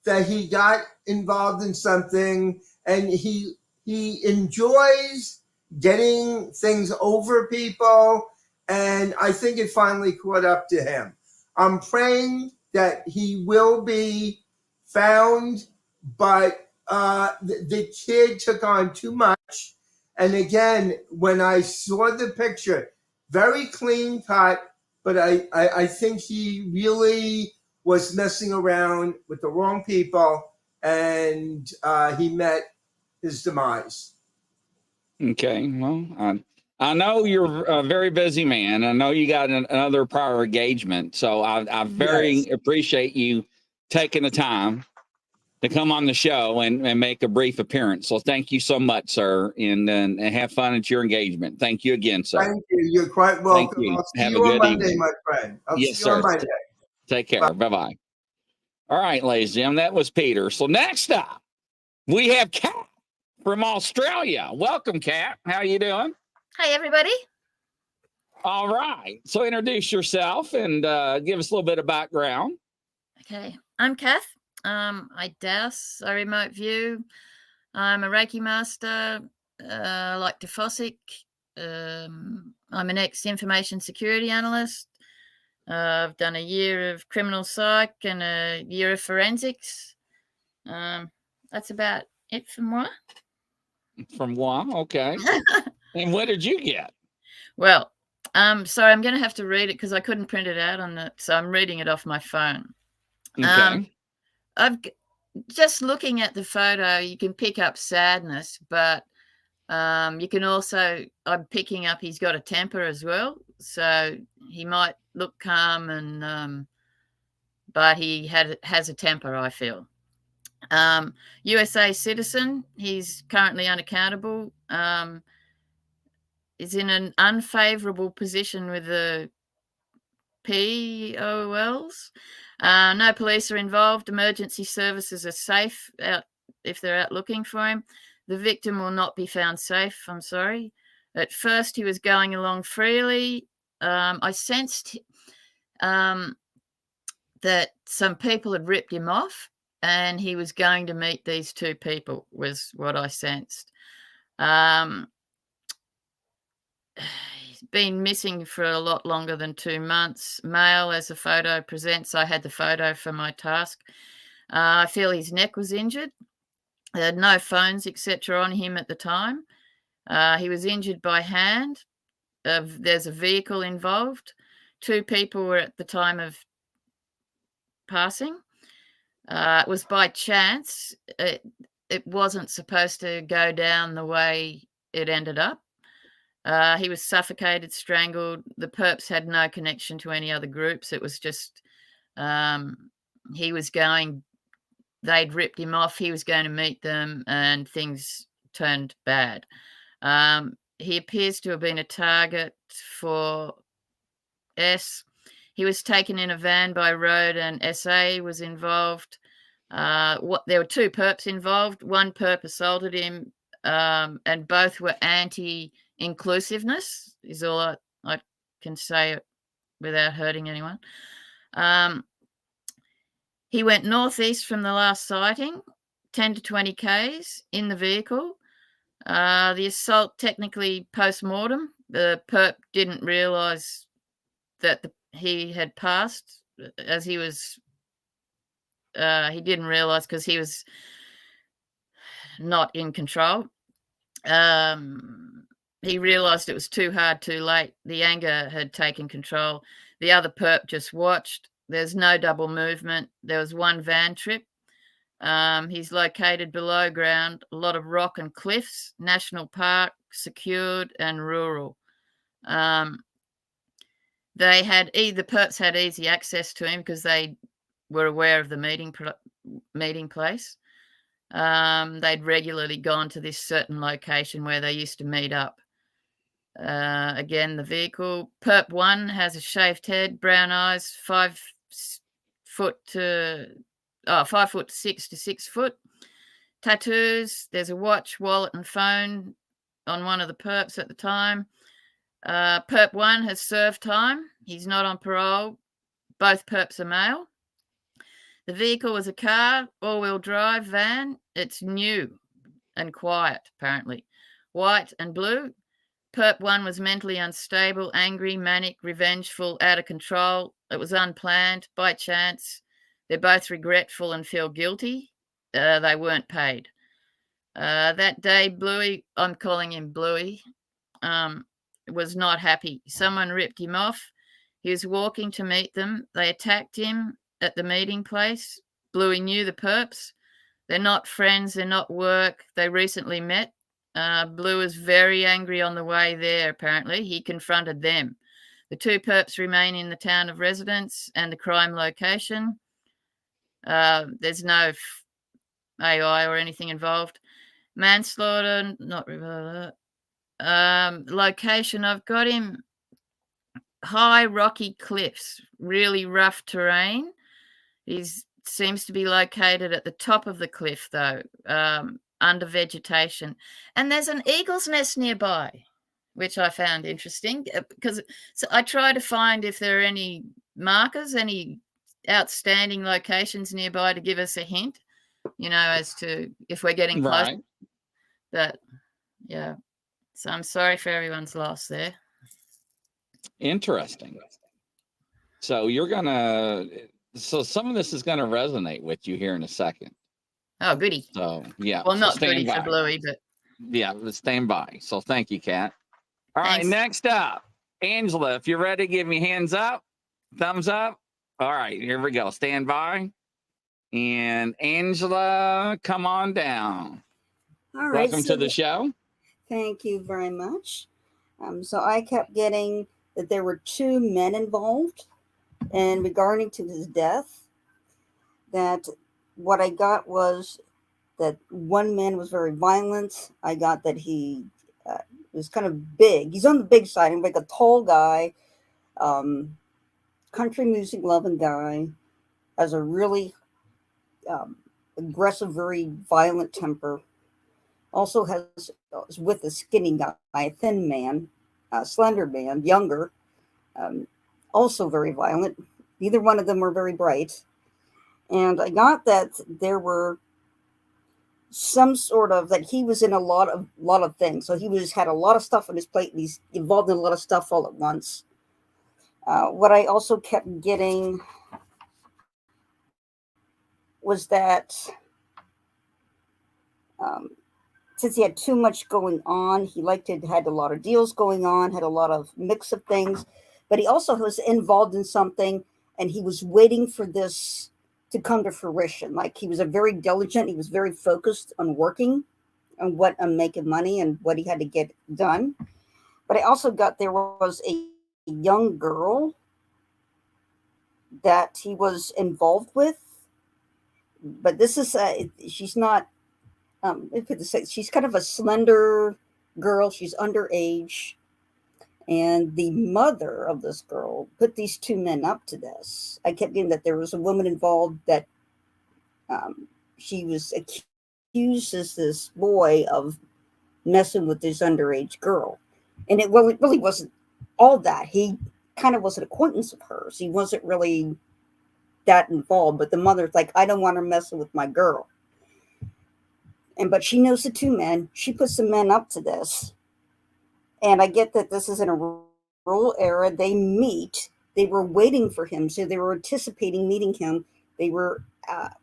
that he got involved in something, and he enjoys getting things over people, and I think it finally caught up to him. I'm praying that he will be found, but the kid took on too much. And again, when I saw the picture, very clean cut, but I think he really was messing around with the wrong people, and he met his demise. Okay. Well, I know you're a very busy man. I know you got another prior engagement. So I Yes. very appreciate you taking the time to come on the show and make a brief appearance. So thank you so much, sir. And have fun at your engagement. Thank you again, sir. Thank you. You're quite Thank welcome. you. I'll see Have you a on good Monday, evening. my friend. I'll Yes, see you on sir. Monday. Take care. Bye bye. All right, ladies and gentlemen, that was Peter. So next up, we have Kat from Australia. Welcome, Kat. How you doing? Hi, everybody. All right. So introduce yourself and give us a little bit of background. Okay, I'm Kath. I dowse, I remote view. I'm a Reiki master. I like to fossick. I'm an ex-information security analyst. I've done a year of criminal psych and a year of forensics. That's about it for moi. From one, okay. And what did you get? Well, sorry, I'm going to have to read it because I couldn't print it out on the, so I'm reading it off my phone. Okay. Just looking at the photo, you can pick up sadness, but you can also, I'm picking up he's got a temper as well. So he might look calm, and but he has a temper, I feel. USA citizen, he's currently unaccountable. Is in an unfavorable position with the POLs. No police are involved. Emergency services are safe out if they're out looking for him. The victim will not be found safe. I'm sorry. At first, he was going along freely. I sensed that some people had ripped him off, and he was going to meet these two people, was what I sensed. He's been missing for a lot longer than 2 months. Male, as the photo presents. I had the photo for my task. I feel his neck was injured. There had no phones, etc., on him at the time. He was injured by hand. There's a vehicle involved. 2 people were at the time of passing. It was by chance. It wasn't supposed to go down the way it ended up. He was suffocated, strangled. The perps had no connection to any other groups. It was just he was going, they'd ripped him off. He was going to meet them, and things turned bad. He appears to have been a target for S. He was taken in a van by road, and SA was involved. There were 2 perps involved. One perp assaulted him, and both were anti-inclusiveness, is all I can say without hurting anyone. He went northeast from the last sighting, 10 to 20 Ks in the vehicle. The assault technically post-mortem. The perp didn't realise that he had passed, as he was, he didn't realise because he was not in control. He realised it was too hard, too late. The anger had taken control. The other perp just watched. There's no double movement. There was one van trip. He's located below ground, a lot of rock and cliffs, national park, secured and rural. The perps had easy access to him because they were aware of the meeting place. They'd regularly gone to this certain location where they used to meet up. Again, the vehicle. Perp 1 has a shaved head, brown eyes, 5 foot 6 to 6 foot. Tattoos. There's a watch, wallet, and phone on one of the perps at the time. Perp 1 has served time. He's not on parole. Both perps are male. The vehicle was a car, all-wheel drive van. It's new and quiet, apparently. White and blue. Perp 1 was mentally unstable, angry, manic, revengeful, out of control. It was unplanned, by chance. They're both regretful and feel guilty. They weren't paid. That day, Bluey, I'm calling him Bluey, was not happy. Someone ripped him off. He was walking to meet them. They attacked him at the meeting place. Bluey knew the perps. They're not friends. They're not work. They recently met. Blue was very angry on the way there, apparently. He confronted them. The two perps remain in the town of residence and the crime location. There's no AI or anything involved. Manslaughter, not location. I've got him high rocky cliffs, really rough terrain. He seems to be located at the top of the cliff, though, under vegetation. And there's an eagle's nest nearby, which I found interesting because I try to find if there are any markers, any outstanding locations nearby to give us a hint, as to if we're getting close. Right. But yeah, so I'm sorry for everyone's loss there. Interesting. So so some of this is gonna resonate with you here in a second. Oh, goody. So yeah. Well, not stand goody by. for Bluey, but yeah, stand by. So thank you, Kat. All Thanks. right, next up, Angela. If you're ready, give me hands up, thumbs up. All right, here we go. Stand by. And Angela, come on down. All right. Welcome to the show. Thank you very much. So I kept getting that there were two men involved, and regarding to his death, that what I got was that one man was very violent. I got that he was kind of big. He's on the big side, like a tall guy, country music loving guy, has a really aggressive, very violent temper. Also is with a skinny guy, a thin man, a slender man, younger, also very violent. Neither one of them were very bright. And I got that there were some sort of, that he was in a lot of things. So he had a lot of stuff on his plate, and he's involved in a lot of stuff all at once. What I also kept getting was that since he had too much going on, he had a lot of deals going on, had a lot of mix of things, but he also was involved in something, and he was waiting for this to come to fruition. Like, he was very diligent. He was very focused on working on making money and what he had to get done. But I also got there was a young girl that he was involved with. But this is, she's not, she's kind of a slender girl. She's underage. And the mother of this girl put these two men up to this. I kept getting that there was a woman involved that she was accused as this boy of messing with this underage girl. And it really wasn't all that. He kind of was an acquaintance of hers. He wasn't really that involved. But the mother's like, I don't want her messing with my girl. But she knows the two men. She puts the men up to this. And I get that this is in a rural area. They meet. They were waiting for him. So they were anticipating meeting him. They were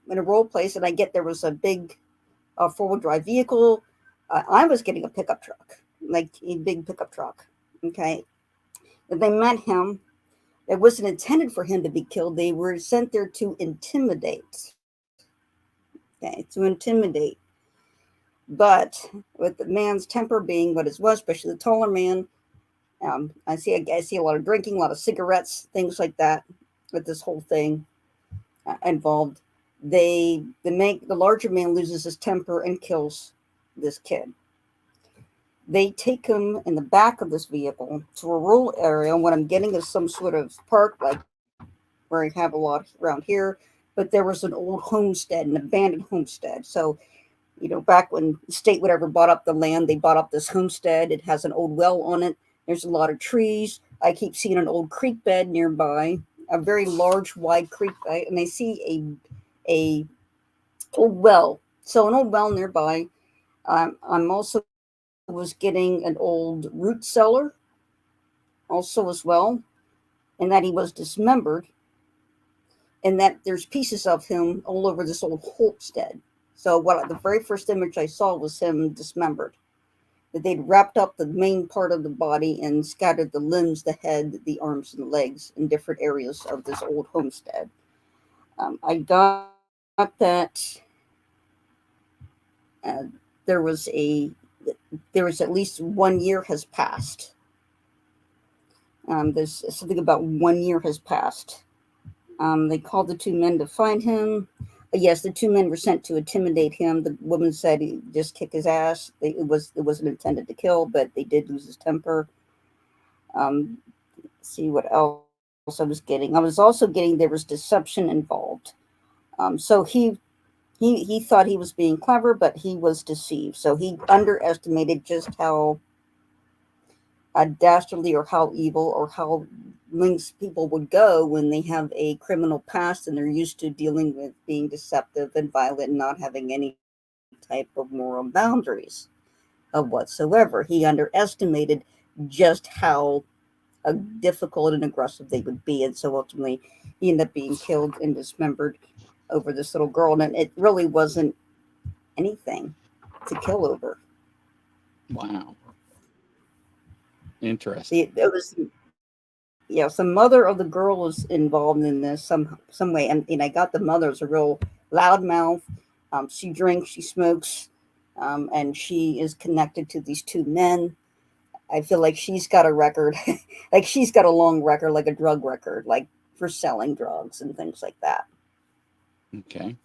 in a rural place. And I get there was a big four-wheel drive vehicle. I was getting a pickup truck, like a big pickup truck. Okay. And they met him. It wasn't intended for him to be killed. They were sent there to intimidate. Okay. To intimidate. But with the man's temper being what it was, especially the taller man, I see a lot of drinking, a lot of cigarettes, things like that. With this whole thing involved, the larger man loses his temper and kills this kid. They take him in the back of this vehicle to a rural area. What I'm getting is some sort of park, like where I have a lot around here. But there was an old homestead, an abandoned homestead. So, back when the state would ever bought up the land, they bought up this homestead. It has an old well on it. There's a lot of trees. I keep seeing an old creek bed nearby, a very large, wide creek bed, and I see a old well. So an old well nearby. I'm also was getting an old root cellar also as well, and that he was dismembered, and that there's pieces of him all over this old homestead. So the very first image I saw was him dismembered. That they'd wrapped up the main part of the body and scattered the limbs, the head, the arms, and the legs in different areas of this old homestead. I got that there was at least 1 year has passed. There's something about 1 year has passed. They called the two men to find him. Yes, the two men were sent to intimidate him. The woman said he just kick his ass. It wasn't intended to kill, but they did lose his temper. See what else I was getting. I was also getting there was deception involved. So he thought he was being clever, but he was deceived. So he underestimated just how dastardly or how evil or how lengths people would go when they have a criminal past and they're used to dealing with being deceptive and violent and not having any type of moral boundaries of whatsoever. He underestimated just how difficult and aggressive they would be. And so ultimately he ended up being killed and dismembered over this little girl. And it really wasn't anything to kill over. Wow. Interesting. It was, the mother of the girl was involved in this some way. And I got the mother's a real loudmouth. She drinks, she smokes, and she is connected to these two men. I feel like she's got a record, like she's got a long record, like a drug record, like for selling drugs and things like that. Okay.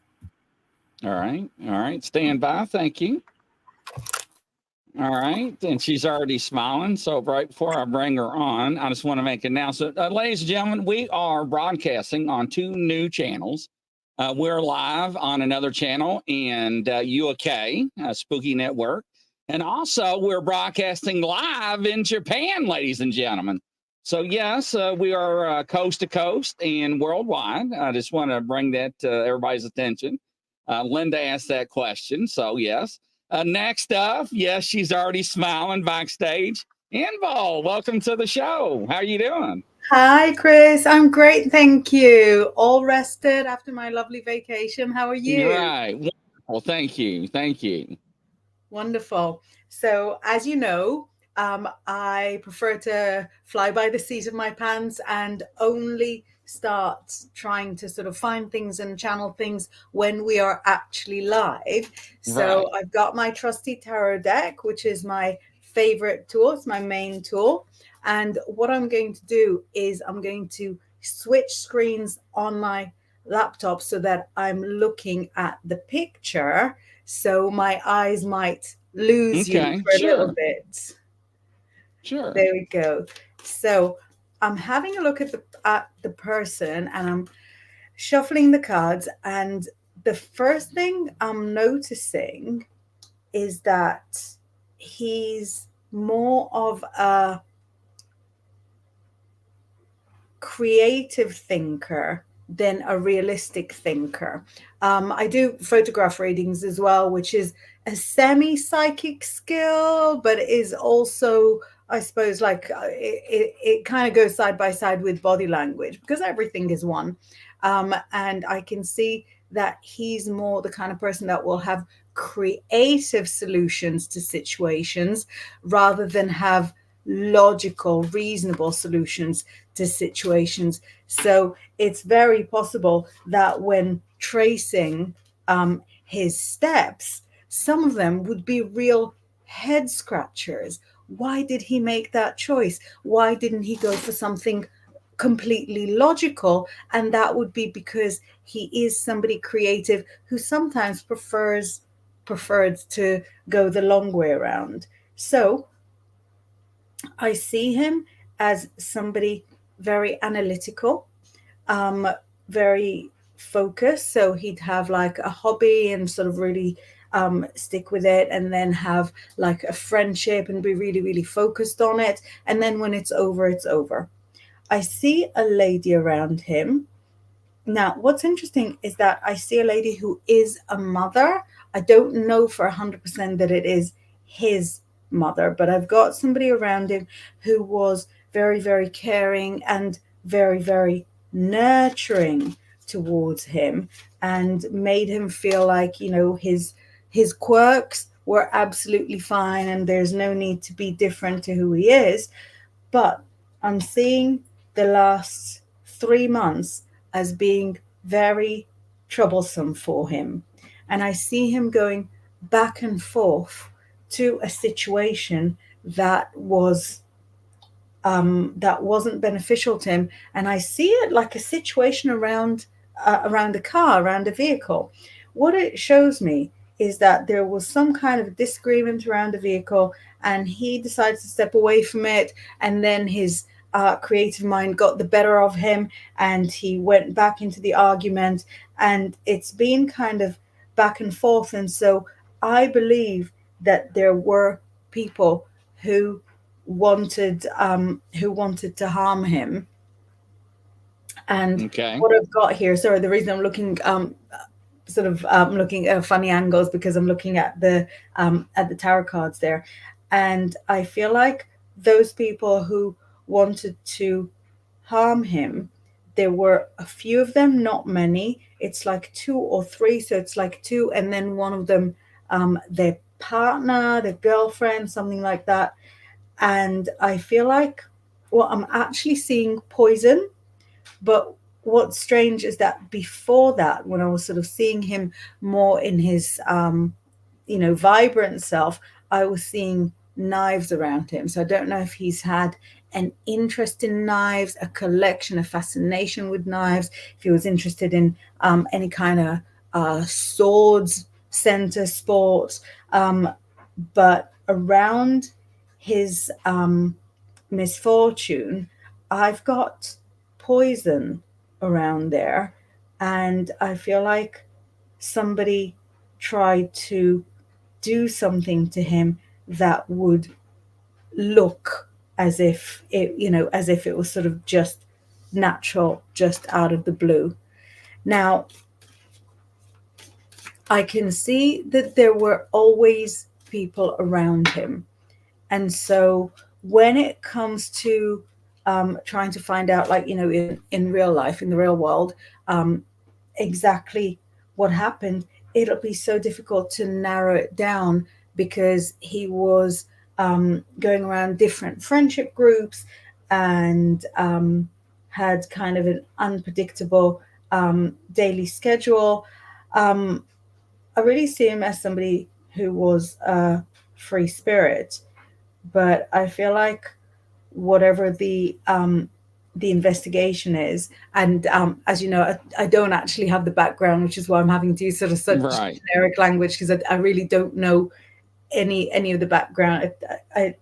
All right. Stand by. Thank you. All right. And she's already smiling. So right before I bring her on, I just want to make an announcement. Ladies and gentlemen, we are broadcasting on 2 new channels. We're live on another channel in UK, Spooky Network. And also we're broadcasting live in Japan, ladies and gentlemen. So yes, we are coast to coast and worldwide. I just want to bring that to everybody's attention. Linda asked that question. So yes. Next up, yes, she's already smiling backstage. Invol, welcome to the show. How are you doing? Hi, Chris. I'm great, thank you. All rested after my lovely vacation. How are you? You're right. Well, thank you. Thank you. Wonderful. So, as you know, I prefer to fly by the seat of my pants and only start trying to sort of find things and channel things when we are actually live. So I've got my trusty tarot deck, which is my favorite tool. It's my main tool. And what I'm going to do is I'm going to switch screens on my laptop so that I'm looking at the picture. So my eyes might lose you for a little bit. Sure. There we go. So I'm having a look at the person and I'm shuffling the cards. And the first thing I'm noticing is that he's more of a creative thinker than a realistic thinker. I do photograph readings as well, which is a semi-psychic skill, but is also, I suppose, like it kind of goes side by side with body language because everything is one. And I can see that he's more the kind of person that will have creative solutions to situations rather than have logical, reasonable solutions to situations. So it's very possible that when tracing his steps, some of them would be real head scratchers. Why did he make that choice? Why didn't he go for something completely logical? And that would be because he is somebody creative who sometimes preferred to go the long way around. So I see him as somebody very analytical, very focused. So he'd have like a hobby and sort of really stick with it, and then have like a friendship and be really, really focused on it. And then when it's over, it's over. I see a lady around him, Now, what's interesting is that I see a lady who is a mother. I don't know for 100% that it is his mother, but I've got somebody around him who was very, very caring and very, very nurturing towards him, and made him feel like, you know, his quirks were absolutely fine and there's no need to be different to who he is. But I'm seeing the last 3 months as being very troublesome for him. And I see him going back and forth to a situation that wasn't beneficial to him. And I see it like a situation around a car, around a vehicle. What it shows me is that there was some kind of disagreement around a vehicle, and he decided to step away from it, and then his creative mind got the better of him, and he went back into the argument, and it's been kind of back and forth. And so I believe that there were people who wanted to harm him. And Okay. what I've got here, sorry, the reason I'm looking looking at funny angles, because I'm looking at the tarot cards there, and I feel like those people who wanted to harm him, there were a few of them, not many. It's like 2 or 3, so it's like 2, and then one of them, their partner, their girlfriend, something like that. And I feel like, well, I'm actually seeing poison. But what's strange is that before that, when I was sort of seeing him more in his, vibrant self, I was seeing knives around him. So I don't know if he's had an interest in knives, a collection, a fascination with knives, if he was interested in any kind of swords, center sports. But around his misfortune, I've got poison around there, and I feel like somebody tried to do something to him that would look as if it was sort of just natural, just out of the blue. Now, I can see that there were always people around him. And so when it comes to trying to find out, like, in real life, in the real world, exactly what happened, it'll be so difficult to narrow it down, because he was going around different friendship groups, and had kind of an unpredictable daily schedule. I really see him as somebody who was a free spirit, but I feel like whatever the investigation is, and as you know, I don't actually have the background, which is why I'm having to use sort of such Right. generic language, because I really don't know any of the background. I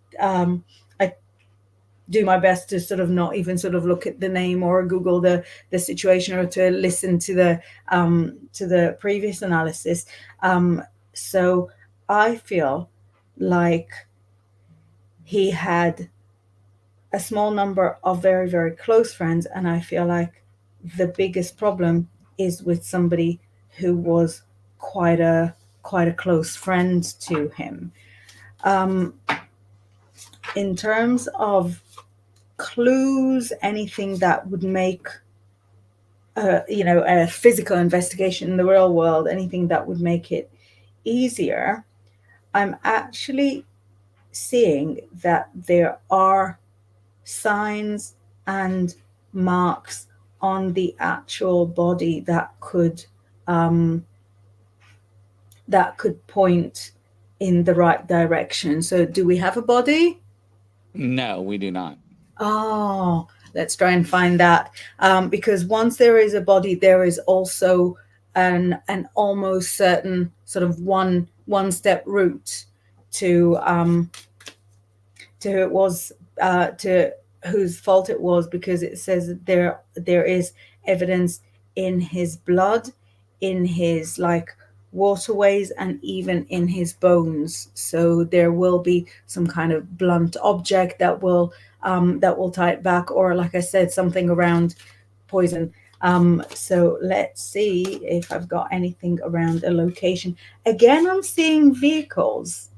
do my best to sort of not even sort of look at the name or Google the situation, or to listen to the previous analysis. So I feel like he had a small number of very, very close friends, and I feel like the biggest problem is with somebody who was quite a close friend to him. In terms of clues, anything that would make a physical investigation in the real world, anything that would make it easier, I'm actually seeing that there are signs and marks on the actual body that could point in the right direction. So do we have a body? No, we do not. Oh, let's try and find that. Because once there is a body, there is also an almost certain sort of one step route to who it was, to whose fault it was, because it says that there is evidence in his blood, in his like waterways, and even in his bones. So there will be some kind of blunt object that will tie it back, or like I said, something around poison. So let's see if I've got anything around a location. Again, I'm seeing vehicles.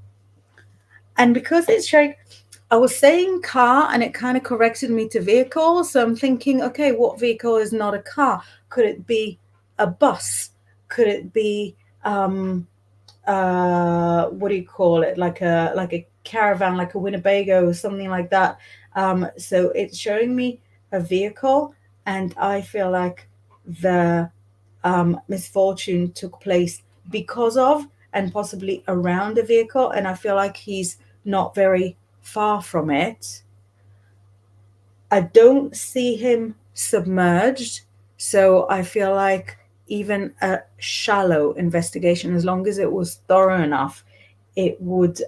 And because it's showing, I was saying car and it kind of corrected me to vehicle. So I'm thinking, okay, what vehicle is not a car? Could it be a bus? Could it be what do you call it? Like a caravan, like a Winnebago or something like that. So it's showing me a vehicle, and I feel like the misfortune took place because of and possibly around a vehicle, and I feel like he's not very far from it. I don't see him submerged, so I feel like even a shallow investigation, as long as it was thorough enough, it would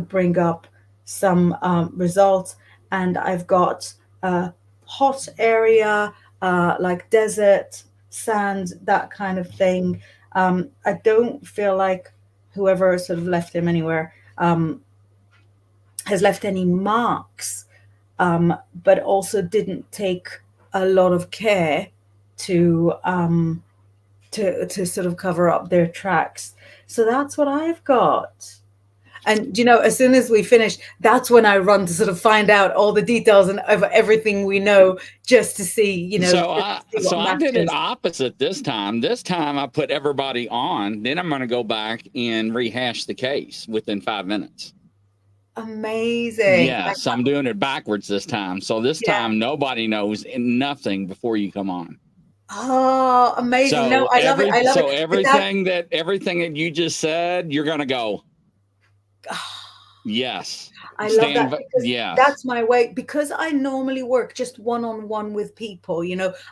bring up some results. And I've got a hot area, like desert, sand, that kind of thing. I don't feel like whoever sort of left him anywhere has left any marks, but also didn't take a lot of care to sort of cover up their tracks. So that's what I've got. And, as soon as we finish, that's when I run to sort of find out all the details and of everything we know, just to see, So I did it opposite this time. This time I put everybody on. Then I'm going to go back and rehash the case within 5 minutes. Amazing. Yes, I'm doing it backwards this time. So this time nobody knows nothing before you come on. Oh, amazing. So no, I love it. I love so it. everything that you just said, you're going to go, yes. I love that, because yes. that's my way, because I normally work just one-on-one with people.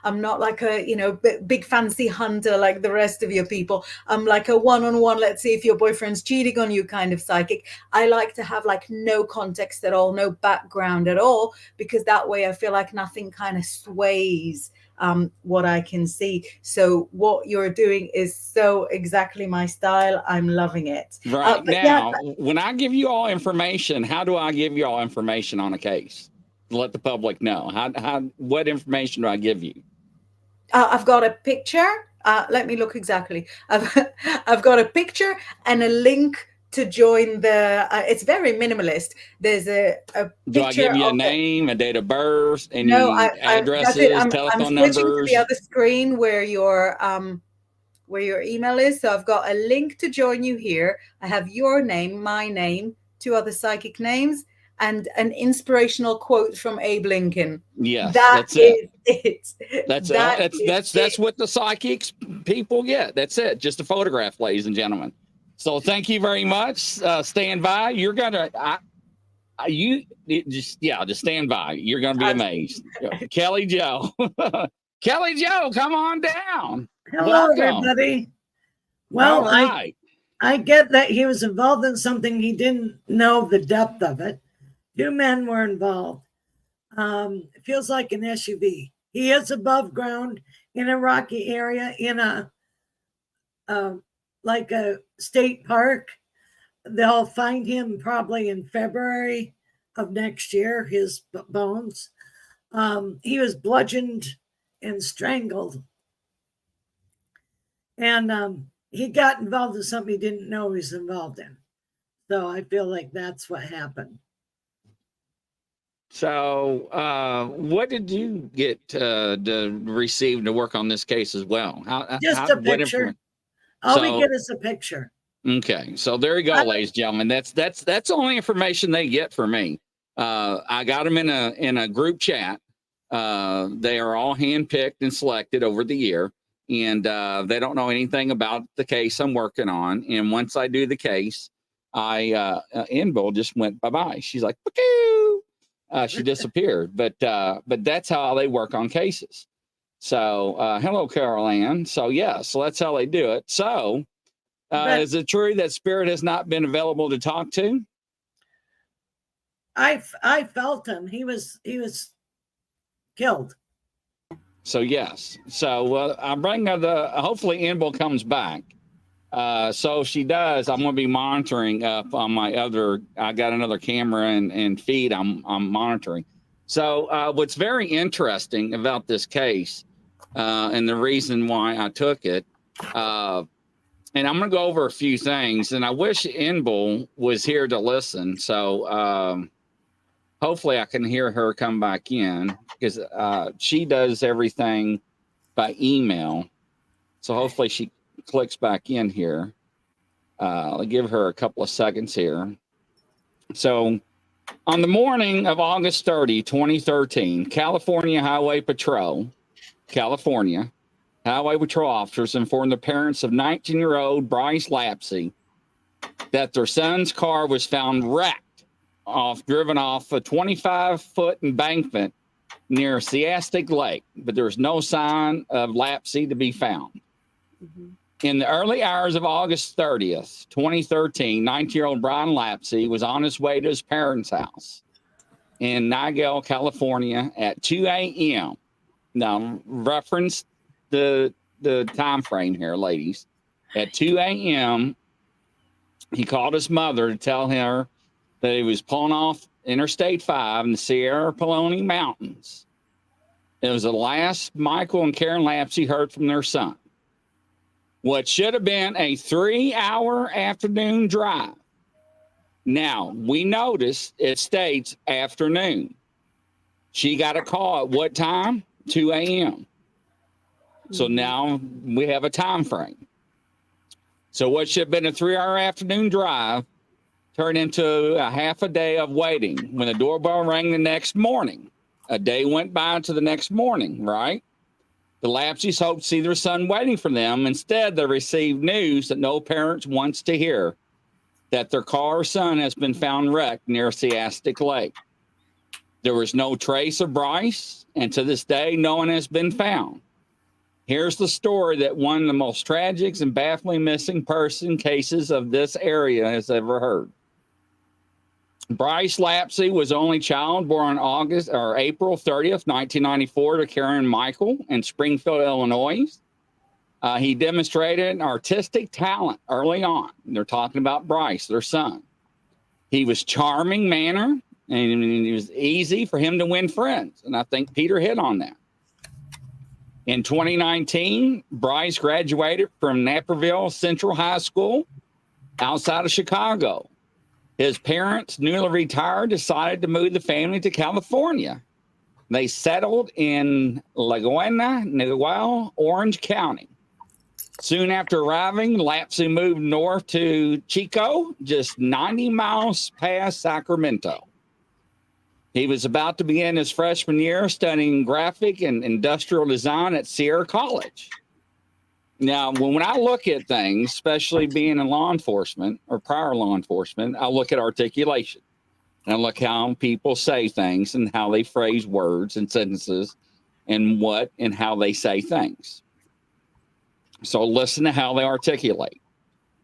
I'm not like a big fancy hunter like the rest of your people. I'm like a one-on-one, let's see if your boyfriend's cheating on you kind of psychic. I like to have like no context at all, no background at all, because that way I feel like nothing kind of sways what I can see. So what you're doing is so exactly my style. I'm loving it. Right. Now, when I give you all information, how do I give you all information on a case? Let the public know. What information do I give you? I've got a picture. Let me look exactly. I've got a picture and a link to join the it's very minimalist. There's a do I give you a name, a date of birth, any addresses, telephone numbers? To the other screen where your email is. So I've got a link to join you here. I have your name, my name, 2 other psychic names, and an inspirational quote from Abe Lincoln. Yes, that's it. That's what the psychics people get. That's it. Just a photograph, ladies and gentlemen. So thank you very much. Stand by. You're gonna, just stand by. You're gonna be amazed. Kelly Joe, Kelly Joe, come on down. Hello, everybody. Well, I get that he was involved in something he didn't know the depth of it. 2 men were involved. It feels like an SUV. He is above ground in a rocky area in a like a state park. They'll find him probably in February of next year, his bones. He was bludgeoned and strangled. And he got involved in something he didn't know he was involved in. So I feel like that's what happened. So what did you get to receive to work on this case as well? Just a picture. All we get is a picture. Okay, so there you go, ladies and gentlemen. That's the only information they get from me. I got them in a group chat. They are all handpicked and selected over the year, and they don't know anything about the case I'm working on. And once I do the case, Inbel just went bye-bye. She's like, she disappeared. But that's how they work on cases. So hello, Carol Ann. So so that's how they do it. So is it true that Spirit has not been available to talk to? I felt him. He was killed. So yes. So I'm bringing hopefully Inbel comes back. So if she does, I'm going to be monitoring up on my I got another camera and feed I'm monitoring. So what's very interesting about this case and the reason why I took it. And I'm going to go over a few things, and I wish Inbel was here to listen. So hopefully I can hear her come back in, because she does everything by email. So hopefully she clicks back in here. I'll give her a couple of seconds here. So on the morning of August 30, 2013, California Highway Patrol, California, Highway Patrol officers informed the parents of 19-year-old Bryce Lapsey that their son's car was found wrecked, driven off a 25-foot embankment near Siastic Lake, but there was no sign of Lapsey to be found. Mm-hmm. In the early hours of August 30th, 2013, 19-year-old Brian Lapsey was on his way to his parents' house in Nigel, California at 2 a.m. Now, reference the time frame here, ladies. At 2 a.m., he called his mother to tell her that he was pulling off Interstate 5 in the Sierra Pelone Mountains. It was the last Michael and Karen Lapsey heard from their son. What should have been a 3-hour afternoon drive. Now, we notice it states afternoon. She got a call at what time? 2 a.m. So now we have a time frame. So what should have been a 3-hour afternoon drive turned into a half a day of waiting. When the doorbell rang the next morning, a day went by to the next morning, right? The Lapseys hoped to see their son waiting for them. Instead, they received news that no parent wants to hear, that their car or son has been found wrecked near Siastic Lake. There was no trace of Bryce, and to this day, no one has been found. Here's the story that one of the most tragic and baffling missing person cases of this area has ever heard. Bryce Lapsey was the only child born on April 30th, 1994 to Karen and Michael in Springfield, Illinois. He demonstrated an artistic talent early on. They're talking about Bryce, their son. He was charming manner, and it was easy for him to win friends. And I think Peter hit on that. In 2019, Bryce graduated from Naperville Central High School outside of Chicago. His parents, newly retired, decided to move the family to California. They settled in Laguna Niguel, Orange County. Soon after arriving, Lapsey moved north to Chico, just 90 miles past Sacramento. He was about to begin his freshman year studying graphic and industrial design at Sierra College. Now, when I look at things, especially being in law enforcement or prior law enforcement, I look at articulation. And I look how people say things and how they phrase words and sentences and what and how they say things. So listen to how they articulate.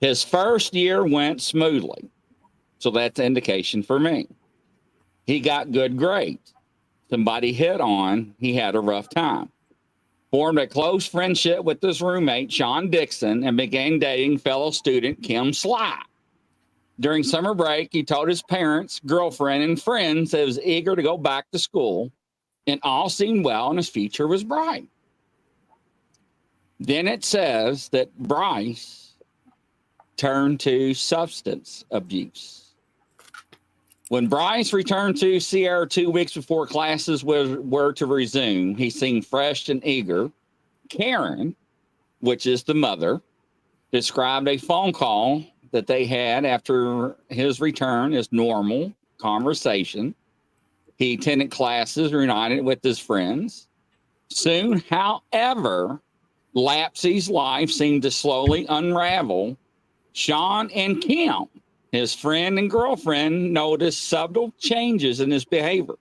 His first year went smoothly. So that's an indication for me. He got good grades. Somebody hit on, he had a rough time. Formed a close friendship with his roommate, Sean Dixon, and began dating fellow student Kim Sly. During summer break, he told his parents, girlfriend, and friends that he was eager to go back to school, and all seemed well and his future was bright. Then it says that Bryce turned to substance abuse. When Bryce returned to Sierra 2 weeks before classes were to resume, he seemed fresh and eager. Karen, which is the mother, described a phone call that they had after his return as normal conversation. He attended classes, reunited with his friends. Soon, however, Lapsey's life seemed to slowly unravel. Sean and Kim, his friend and girlfriend, noticed subtle changes in his behavior.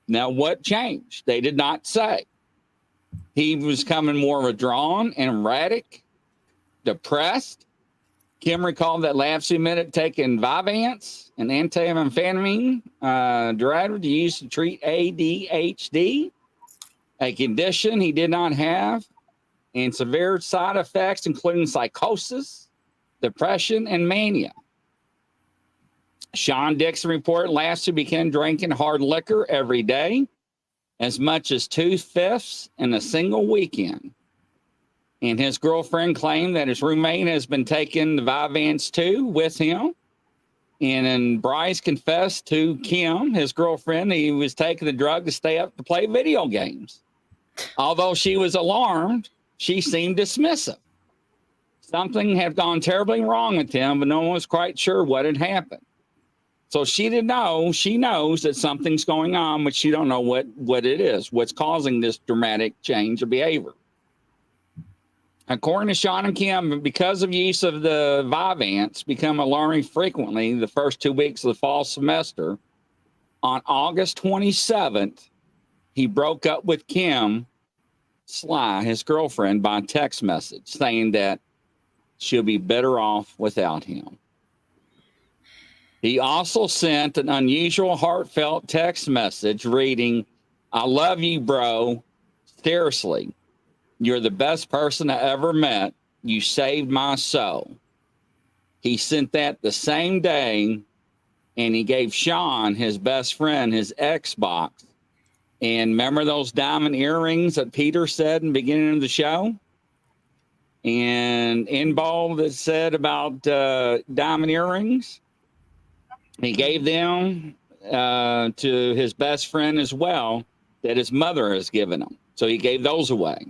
Now, what changed? They did not say. He was becoming more withdrawn and erratic, depressed. Kim recalled that Lapsey admitted taking Vyvanse, an anti-amphetamine drug used to treat ADHD, a condition he did not have, and severe side effects, including psychosis, depression, and mania. Sean Dixon reported Lapsey began drinking hard liquor every day. as much as 2/5 in a single weekend. And his girlfriend claimed that his roommate has been taking the Vyvanse too with him. And then Bryce confessed to Kim, his girlfriend, that he was taking the drug to stay up to play video games. Although she was alarmed, she seemed dismissive. Something had gone terribly wrong with him, but no one was quite sure what had happened. So she didn't know. She knows that something's going on, but she don't know what it is, what's causing this dramatic change of behavior. According to Sean and Kim, because of use of the Vyvanse, become alarming frequently the first 2 weeks of the fall semester. On August 27th, he broke up with Kim Sly, his girlfriend, by text message, saying that she'll be better off without him. He also sent an unusual heartfelt text message reading, "I love you, bro. Seriously. You're the best person I ever met. You saved my soul." He sent that the same day, and he gave Sean, his best friend, his Xbox. And remember those diamond earrings that Peter said in the beginning of the show? And in bold that said about diamond earrings? He gave them to his best friend as well, that his mother has given him. So he gave those away.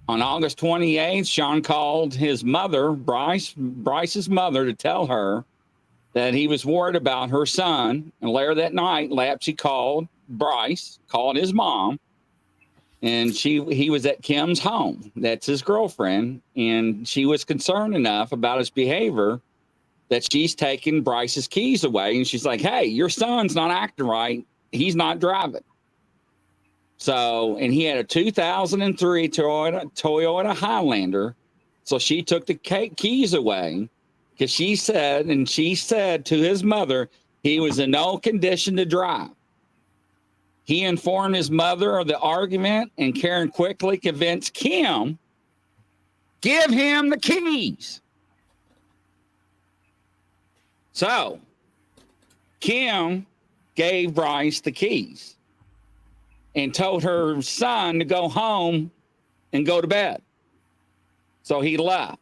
On August 28th, Sean called his mother, Bryce's mother, to tell her that he was worried about her son. And later that night, Lapsy called Bryce, called his mom, and he was at Kim's home. That's his girlfriend. And she was concerned enough about his behavior that she's taking Bryce's keys away. And she's like, "Hey, your son's not acting right. He's not driving." So, and he had a 2003 Toyota Highlander. So she took the keys away because she said to his mother, he was in no condition to drive. He informed his mother of the argument, and Karen quickly convinced Kim, "Give him the keys." So Kim gave Bryce the keys and told her son to go home and go to bed. So he left.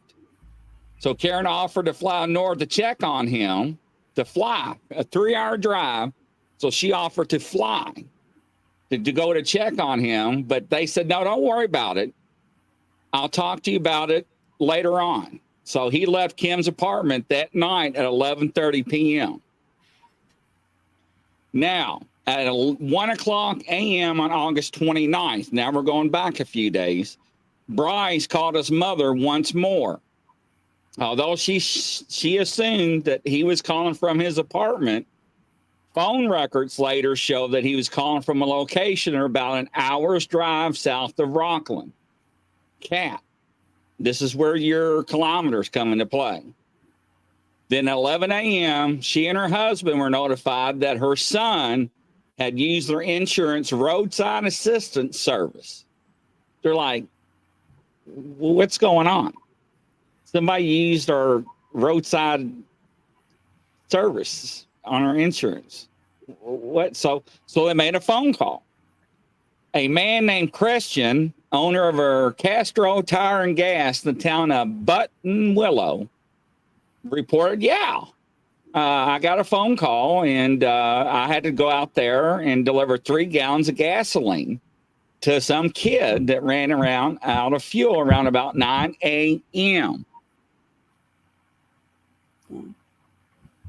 So Karen offered to fly north to check on him, to fly a 3-hour drive. So she offered to fly to go to check on him. But they said, "No, don't worry about it. I'll talk to you about it later on." So he left Kim's apartment that night at 11:30 p.m. Now, at 1:00 a.m. on August 29th, now we're going back a few days, Bryce called his mother once more. Although she assumed that he was calling from his apartment, phone records later show that he was calling from a location about an hour's drive south of Rockland. Cat. This is where your kilometers come into play. Then at 11 a.m., she and her husband were notified that her son had used their insurance roadside assistance service. They're like, "What's going on? Somebody used our roadside service on our insurance." What? So they made a phone call. A man named Christian, owner of a Castro Tire and Gas in the town of Button Willow, reported, I got a phone call, and I had to go out there and deliver 3 gallons of gasoline to some kid that ran around out of fuel around about 9 a.m.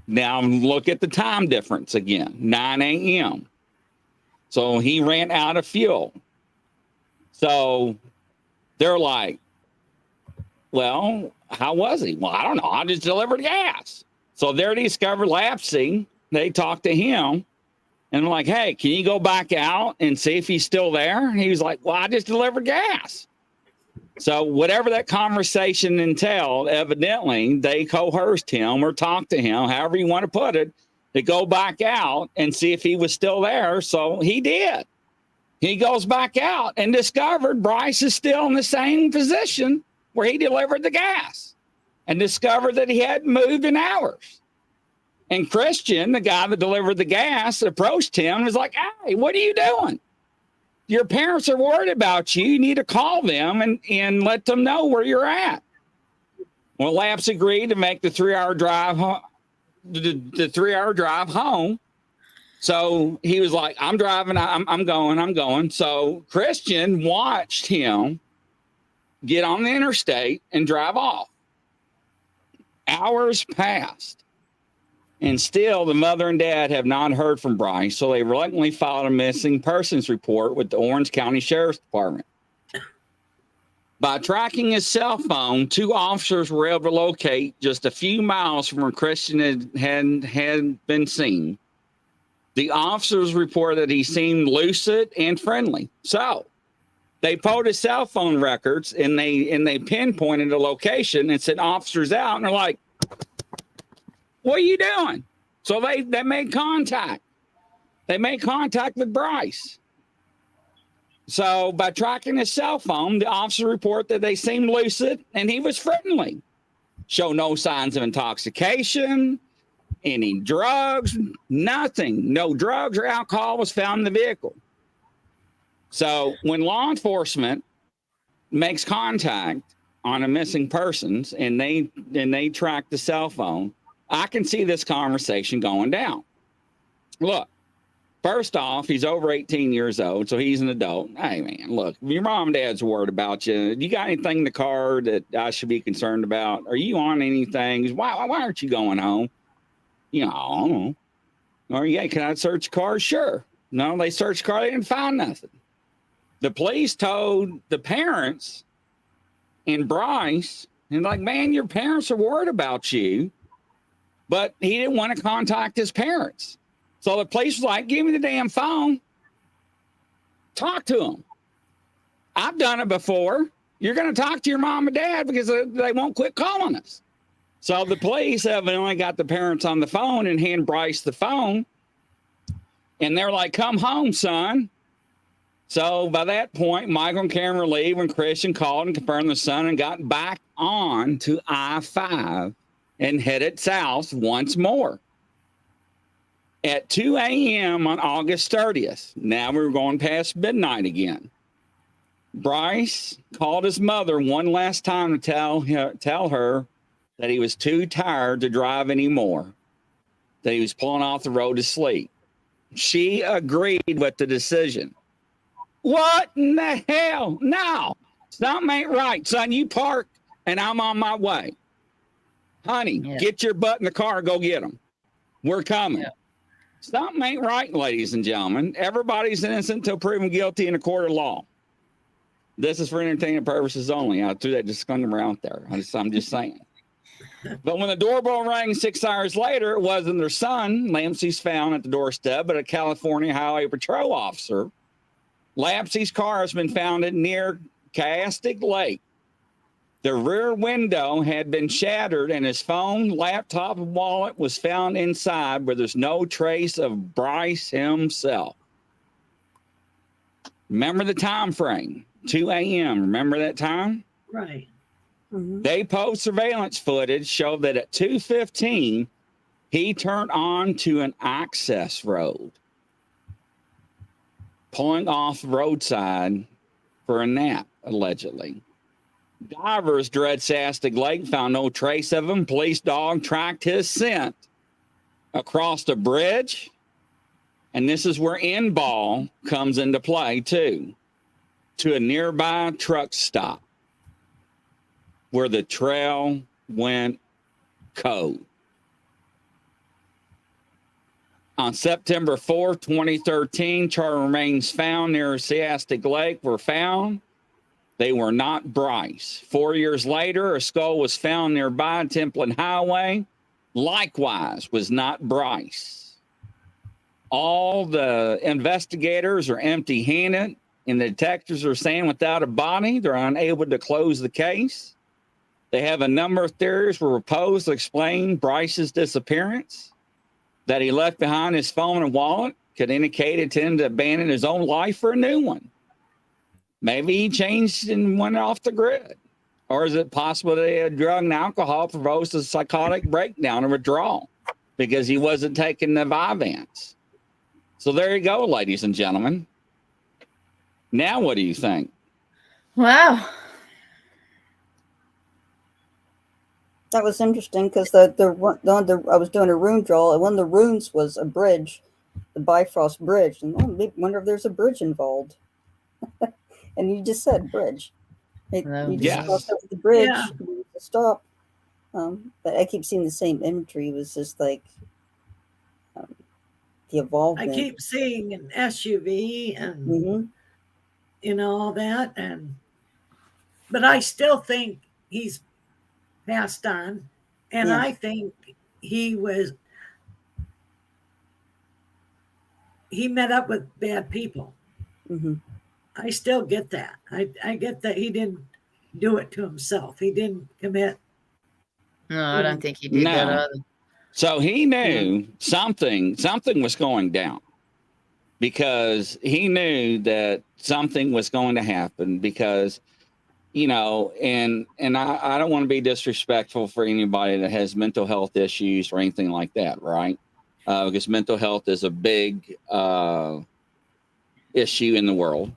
Now look at the time difference again, 9 a.m. So he ran out of fuel. So they're like, "Well, how was he?" "Well, I don't know. I just delivered gas." So they discovered Lapsy. They talked to him and like, "Hey, can you go back out and see if he's still there?" And he was like, "Well, I just delivered gas." So whatever that conversation entailed, evidently they coerced him or talked to him, however you want to put it, to go back out and see if he was still there. So he did. He goes back out and discovered Bryce is still in the same position where he delivered the gas, and discovered that he hadn't moved in hours. And Christian, the guy that delivered the gas, approached him and was like, "Hey, what are you doing?" your parents are worried about you. You need to call them and let them know where you're at. Well, Laps agreed to make the 3-hour drive, the 3-hour drive home. So he was like, I'm driving, I'm going. So Christian watched him get on the interstate and drive off. Hours passed, and still the mother and dad have not heard from Bryce, so they reluctantly filed a missing persons report with the Orange County Sheriff's Department. By tracking his cell phone, 2 officers were able to locate just a few miles from where Christian had been seen. The officers reported that he seemed lucid and friendly. So they pulled his cell phone records and they pinpointed a location and sent officers out, and they're like, what are you doing? So they made contact. They made contact with Bryce. So by tracking his cell phone, the officer reported that they seemed lucid and he was friendly. Show no signs of intoxication, any drugs, nothing. No drugs or alcohol was found in the vehicle. So when law enforcement makes contact on a missing persons and they track the cell phone, I can see this conversation going down. Look, first off, he's over 18 years old, so he's an adult. Hey, man, look, your mom and dad's worried about you. You got anything in the car that I should be concerned about? Are you on anything? Why aren't you going home? You know, I don't know. Or, yeah, can I search the car? Sure. No, they searched the car. They didn't find nothing. The police told the parents and Bryce, and like, man, your parents are worried about you. But he didn't want to contact his parents. So the police was like, give me the damn phone. Talk to them. I've done it before. You're going to talk to your mom and dad because they won't quit calling us. So the police evidently got the parents on the phone and hand Bryce the phone. And they're like, come home, son. So by that point, Michael and Cameron were leaving when Christian called and confirmed the son and got back on to I-5 and headed south once more. At 2 a.m. on August 30th, now we were going past midnight again, Bryce called his mother one last time to tell her that he was too tired to drive anymore, that he was pulling off the road to sleep. She agreed with the decision. What in the hell? No, something ain't right, son. You park and I'm on my way. Honey, get your butt in the car and go get them. We're coming. Yeah. Something ain't right, ladies and gentlemen. Everybody's innocent until proven guilty in a court of law. This is for entertainment purposes only. I threw that disclaimer out there. I'm just saying. But when the doorbell rang 6 hours later, it wasn't their son. Lampsey's found at the doorstep, but a California Highway Patrol officer. Lampsey's car has been found near Cayastic Lake. The rear window had been shattered and his phone, laptop, and wallet was found inside where there's no trace of Bryce himself. Remember the time frame, 2 a.m. Remember that time? Right. Mm-hmm. They post surveillance footage showed that at 2:15, he turned on to an access road, pulling off the roadside for a nap, allegedly. Divers dread Sastic Lake found no trace of him. Police dog tracked his scent across the bridge. And this is where in-ball comes into play, too, to a nearby truck stop where the trail went cold. On September 4th, 2013, charred remains found near Sastic Lake were found. They were not Bryce. 4 years later, a skull was found nearby Templin Highway. Likewise, was not Bryce. All the investigators are empty-handed, and the detectives are saying without a body, they're unable to close the case. They have a number of theories were proposed to explain Bryce's disappearance. That he left behind his phone and wallet could indicate he intended to abandon his own life for a new one. Maybe he changed and went off the grid. Or is it possible that he had drug and alcohol provoked a psychotic breakdown or withdrawal because he wasn't taking the Vyvanse? So there you go, ladies and gentlemen. Now, what do you think? Wow. That was interesting because I was doing a rune draw, and one of the runes was a bridge, the Bifrost Bridge, and wonder if there's a bridge involved. And you just said bridge. You just Yes. crossed over the bridge. Yeah. You need to stop. But I keep seeing the same imagery. It was just like the I evolvement. keep seeing an SUV and Mm-hmm. all that, but I still think he's passed on, and Yeah. I think he met up with bad people. Mm-hmm. I still get that. I get that he didn't do it to himself. He didn't commit. No, I don't think he did that No. either. So he knew something was going down, because he knew that something was going to happen, because, and I don't want to be disrespectful for anybody that has mental health issues or anything like that, right? Because mental health is a big issue in the world.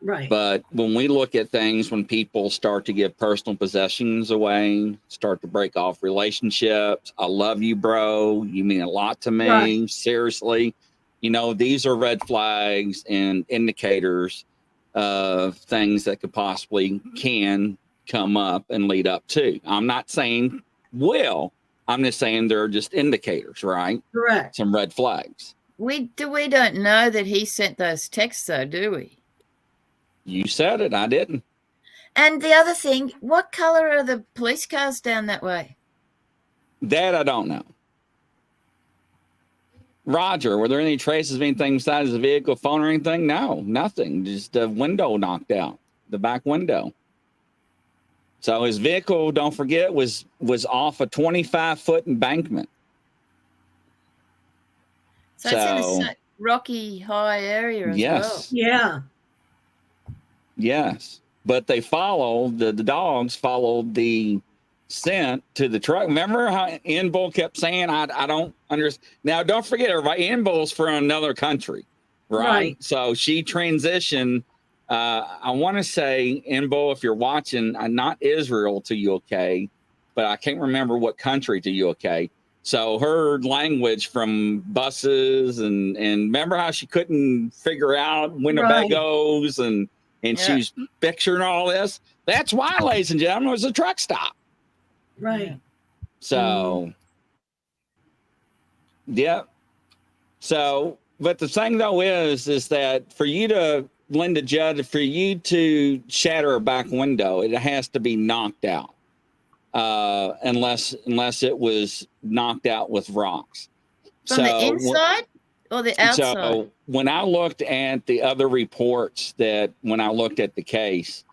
Right. But when we look at things, when people start to give personal possessions away, start to break off relationships, I love you, bro, you mean a lot to me, Right. seriously, these are red flags and indicators of things that could possibly can come up and lead up to. I'm not saying will, I'm just saying they're just indicators, right? Correct. Some red flags. We don't know that he sent those texts, though, do we? You said it, I didn't. And the other thing, what color are the police cars down that way? That I don't know. Roger, were there any traces of anything besides the vehicle, phone, or anything? No, nothing. Just the window knocked out, the back window. So his vehicle, don't forget, was off a 25-foot embankment. So it's in a rocky, high area as well. Yeah. Yes. But they followed, the dogs followed the scent to the truck. Remember how Inbull kept saying, I don't understand. Now, don't forget, everybody, Inbull's from another country, right? So she transitioned. I want to say, Inbull, if you're watching, not Israel to UK, but I can't remember what country to UK. So her language from buses and remember how she couldn't figure out Winnebagos and she was picturing all this. That's why, ladies and gentlemen, it was a truck stop. Right. So, yeah. So, but the thing though is that for you to, Linda Judd, for you to shatter a back window, it has to be knocked out. Unless it was knocked out with rocks. From the inside or the outside? So when I looked at the other reports when I looked at the case,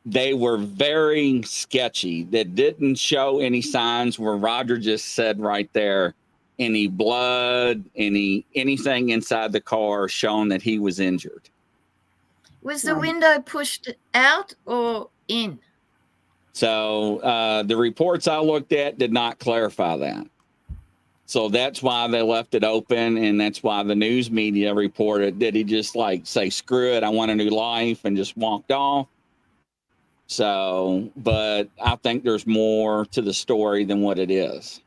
they were very sketchy. That didn't show any signs where Roger just said right there, any blood, anything inside the car showing that he was injured. Was the window pushed out or in? So the reports I looked at did not clarify that. So that's why they left it open, and that's why the news media reported. Did he just say, screw it, I want a new life, and just walked off? So, but I think there's more to the story than what it is.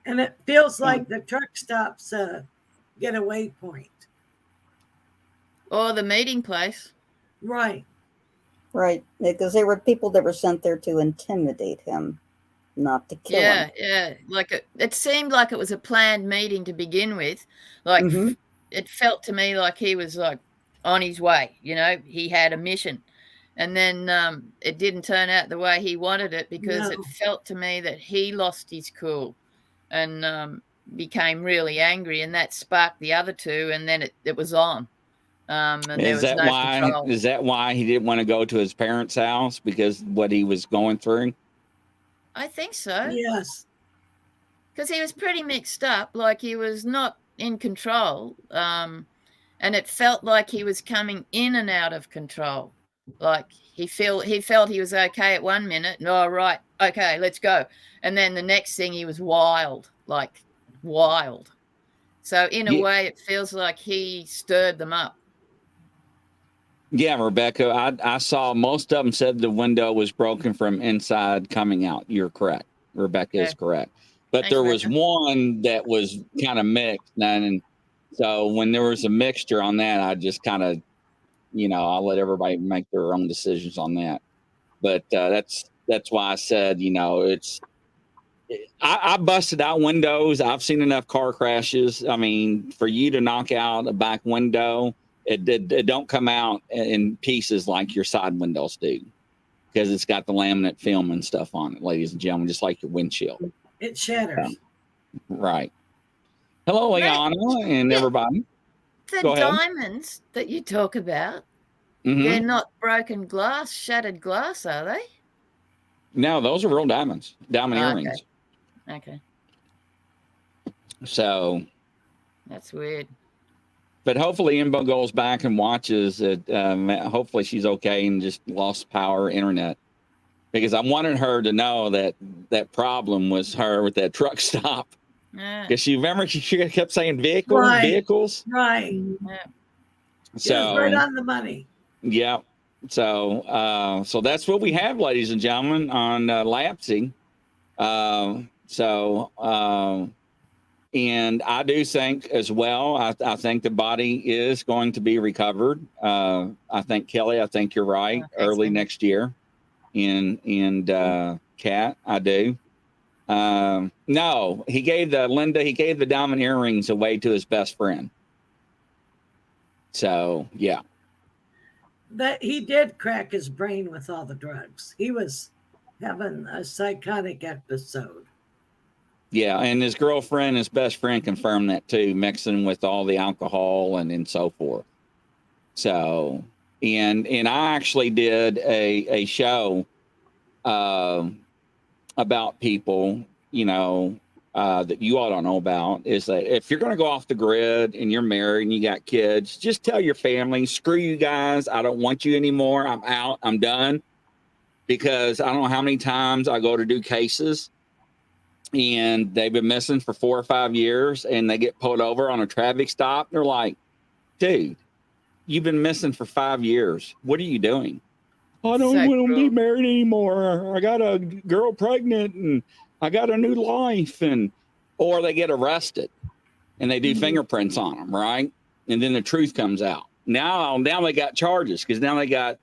And it feels like the truck stop's a getaway point. Or the meeting place. Right. Right, because they were people that were sent there to intimidate him, not to kill him. Yeah. It seemed like it was a planned meeting to begin with. It felt to me like he was on his way. He had a mission, and then it didn't turn out the way he wanted it, because it felt to me that he lost his cool and became really angry, and that sparked the other two, and then it was on. And there was no control. Is that why he didn't want to go to his parents' house, because what he was going through? I think so. Yes. Because he was pretty mixed up, like he was not in control. And it felt like he was coming in and out of control. Like he felt he was okay at 1 minute. And, oh, right. Okay, let's go. And then the next thing he was wild. So in a way, it feels like he stirred them up. Yeah, Rebecca, I saw most of them said the window was broken from inside coming out. You're correct. Rebecca is Okay. correct. But Thanks, there was Rebecca. one that was kind of mixed. And so when there was a mixture on that, I just kind of, I'll let everybody make their own decisions on that. But that's why I said, I busted out windows. I've seen enough car crashes. I mean, for you to knock out a back window, it don't come out in pieces like your side windows do, because it's got the laminate film and stuff on it, ladies and gentlemen, just like your windshield. It shatters. Right. Hello, Liana, and yeah. everybody. The Go ahead. diamonds that you talk about, Mhm. they're not broken glass, shattered glass, are they? No, those are real diamonds, diamond earrings. Okay. So That's weird. but hopefully Imbo goes back and watches it. Hopefully she's okay and just lost power internet, because I wanted her to know that problem was her with that truck stop. Yeah. Because she kept saying vehicles. Right. Yeah. So right on the money. Yeah. So that's what we have, ladies and gentlemen, on Lapsy. And I do think as well, I think the body is going to be recovered. I think, Kelly, I think you're right. Early next year. And Kat, I do. No, he gave the diamond earrings away to his best friend. So, yeah. That he did crack his brain with all the drugs. He was having a psychotic episode. Yeah, and his girlfriend, his best friend, confirmed that too, mixing with all the alcohol and so forth. So, and I actually did a show about people, that you all don't know about, is that if you're going to go off the grid and you're married and you got kids, just tell your family, screw you guys. I don't want you anymore. I'm out. I'm done. Because I don't know how many times I go to do cases and they've been missing for 4 or 5 years and they get pulled over on a traffic stop. They're like, dude, you've been missing for 5 years. What are you doing? I don't want to be married anymore. I got a girl pregnant and I got a new life. Or they get arrested and they do fingerprints on them, right? And then the truth comes out. Now they got charges, because now they got,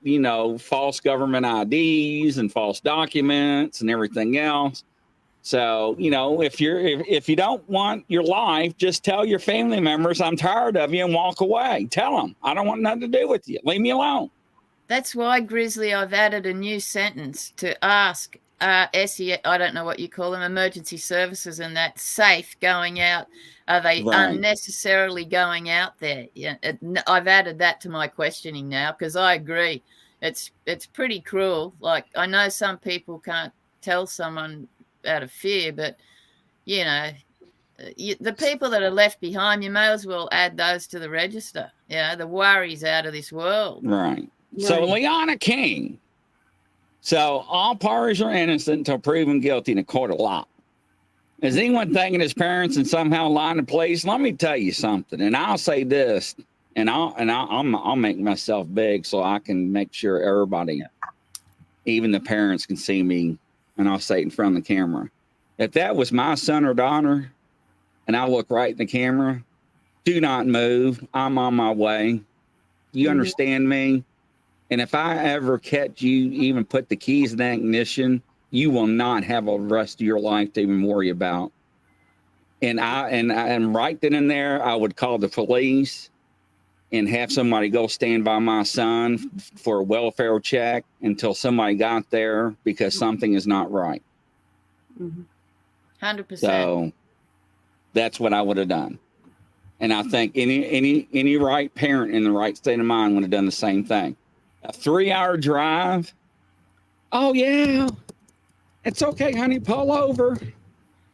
false government IDs and false documents and everything else. So, if you don't want your life, just tell your family members, I'm tired of you, and walk away. Tell them, I don't want nothing to do with you. Leave me alone. That's why, Grizzly, I've added a new sentence to ask SE, I don't know what you call them, emergency services, and that safe going out. Are they unnecessarily going out there? Yeah, I've added that to my questioning now, because I agree. It's pretty cruel. Like, I know some people can't tell someone out of fear, but, the people that are left behind, you may as well add those to the register. The worries out of this world. Right. So, Liana King. So, all parties are innocent until proven guilty in a court of law. Is anyone thanking his parents and somehow lying to police? Let me tell you something, and I'll say this, and I'll make myself big so I can make sure everybody, even the parents, can see me, and I'll say it in front of the camera. If that was my son or daughter, and I look right in the camera, do not move. I'm on my way. You understand me? And if I ever catch you even put the keys in the ignition, you will not have a rest of your life to even worry about. And right then and there, I would call the police and have somebody go stand by my son for a welfare check until somebody got there, because something is not right. 100%. So that's what I would have done. And I think any right parent in the right state of mind would have done the same thing. A 3-hour drive. Oh, yeah. It's okay, honey. Pull over.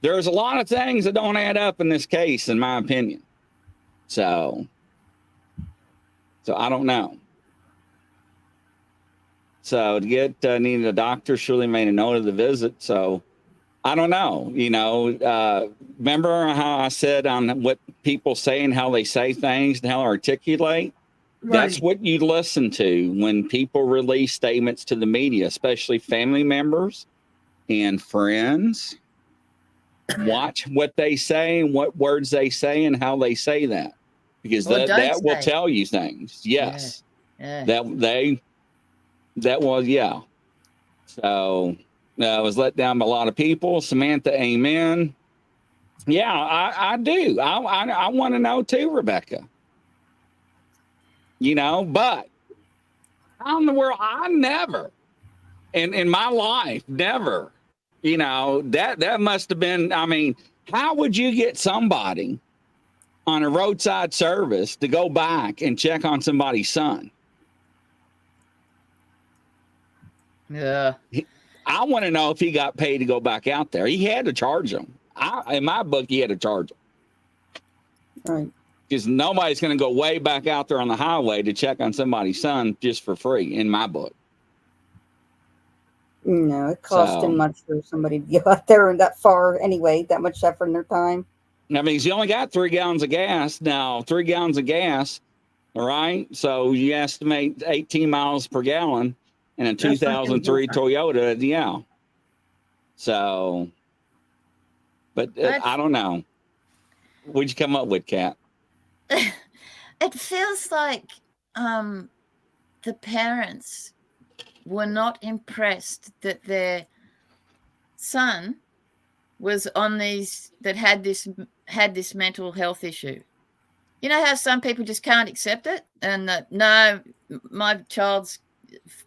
There's a lot of things that don't add up in this case, in my opinion. So I don't know. So to get needed a doctor, surely made a note of the visit. So I don't know. Remember how I said on what people say and how they say things and how they articulate? That's Right. what you listen to when people release statements to the media, especially family members and friends. Watch what they say and what words they say and how they say that, because Or don't that will say. tell you things. Yes, Yeah. that was, yeah. So I was let down by a lot of people. Samantha, amen. Yeah, I do. I want to know too, Rebecca. You know, but how in the world? I never, in my life, never. You know, that must have been. I mean, how would you get somebody on a roadside service to go back and check on somebody's son? Yeah. I want to know if he got paid to go back out there. He had to charge him. In my book, he had to charge him. Right. Because nobody's going to go way back out there on the highway to check on somebody's son just for free, in my book. No, it cost So, too much for somebody to go out there that far anyway, that much effort in their time. I mean, he only got 3 gallons of gas. Now, 3 gallons of gas, all right? So you estimate 18 miles per gallon in a That's not gonna 2003 go far. Toyota. Yeah. So, but I don't know. What'd you come up with, Kat? It feels like the parents were not impressed that their son was on these, that had this mental health issue. You know how some people just can't accept it, and that, no, my child's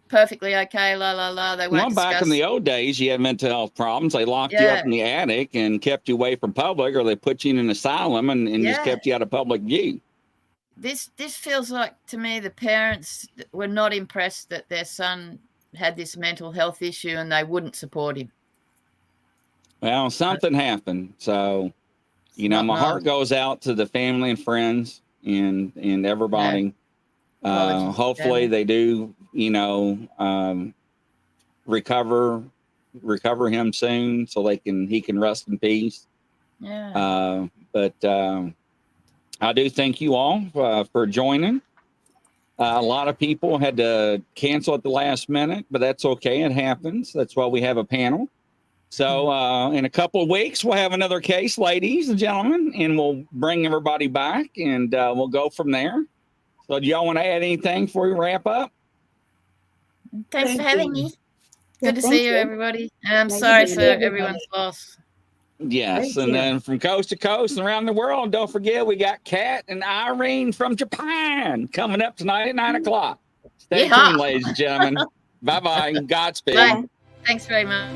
perfectly okay, la la la. They won't discuss. Back in the old days, you had mental health problems. They locked you up in the attic and kept you away from public, or they put you in an asylum and just kept you out of public view. This feels like, to me, the parents were not impressed that their son had this mental health issue and they wouldn't support him. Well, something happened. So, you know, my heart goes out to the family and friends and everybody. Hopefully they do, you know, recover him soon so he can rest in peace. Yeah. But I do thank you all for joining. A lot of people had to cancel at the last minute, but that's okay. It happens. That's why we have a panel. So in a couple of weeks, we'll have another case, ladies and gentlemen, and we'll bring everybody back and we'll go from there. So do y'all want to add anything before we wrap up? Thanks for having me. Good to thank see you, you. everybody. And I'm Nice sorry to for meet everybody. everyone's loss. Yes, Thank and you. then from coast to coast and around the world, don't forget we got Kat and Irene from Japan coming up tonight at 9 o'clock. Stay tuned, ladies and gentlemen. Bye-bye. Godspeed. Bye. Thanks very much.